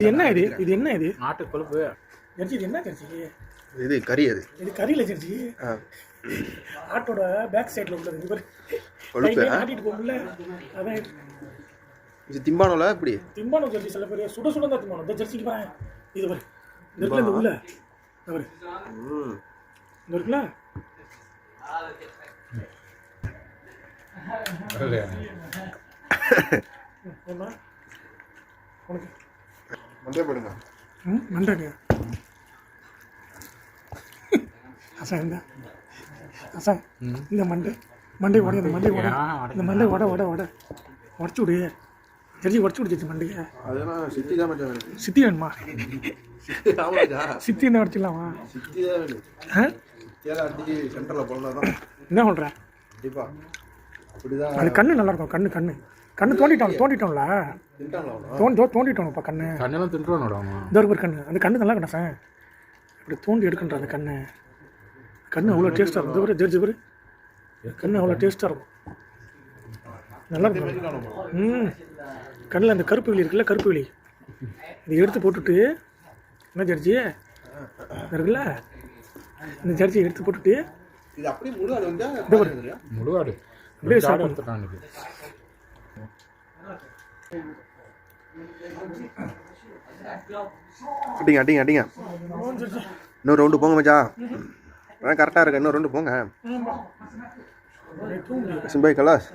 இது என்ன இது? இது என்ன இது? நாட்டு கொழுப்பு. ஜெர்சி இது என்ன ஜெர்சி? இது கறி. இது கறியில ஜெர்சி. ஆட்டோட பேக் சைடுல உள்ளது. இது கொழுப்பு ஆட்டிட்டு போகும்ல. அதான் இது திம்பானோல இப்படி. திம்பானோ ஜெர்சி சில பேர் சுட சுட தான் திம்பானோ. இந்த ஜெர்சிக்கு பாரு. இது பாரு. இந்த இருக்குல இந்த உள்ள. இந்த பாரு. இந்த இருக்குல. வரலையா? ஏமா? உனக்கு மண்டே போடுங்க. மண்டேங்க. அசா இந்த அசா இந்த மண்டே உடைய இந்த மண்டே உட இந்த மண்டே உட உடச்சு விடு. ஜெர்சி உடச்சு விடுச்சு மண்டையை. அதெல்லாம் சித்தி தான் மச்சான். சித்தி வேணுமா? சித்தி என்ன உடச்சிடலாமா? சித்தி தான் வேணும். சித்தியால அடிச்சு சென்டரில் போடலாம். என்ன சொல்கிற? கண்டிப்பா அப்படிதான். அது கண்ணு நல்லா இருக்கும். கண்ணு தோண்டிட்டோம்ல. தோண்டிட்டோம்ப்பா கண்ணு. கண்ணெல்லாம் தின்றுவானோடாமா? இந்த ஒரு கண்ணு அந்த கண்ணு நல்லா இருக்கணும் சார். இப்படி தோண்டி எடுக்கின்ற அந்த கண்ணு அவ்வளோ டேஸ்ட்டாக இருக்கும். இது ஜெர்சி பேர் கண்ணு அவ்வளோ டேஸ்ட்டாக இருக்கும். நல்லா இருக்கும். கண்ணில் அந்த கருப்பு விழி இருக்குல்ல, கருப்பு விழி இதை எடுத்து போட்டுட்டு என்ன ஜெர்சி இருக்குல்ல, இந்த ஜெர்சியை எடுத்து போட்டுட்டு இது அப்படியே முழுவாடு வந்து முழுவாடு அப்படியே சாப்பிட்டு அடிங்க. இன்னொரு ரவுண்டு போங்க மச்சான். கரெக்டாக இருக்கு. இன்னொரு ரவுண்டு போங்க. சிம்பாய் கலாஸ்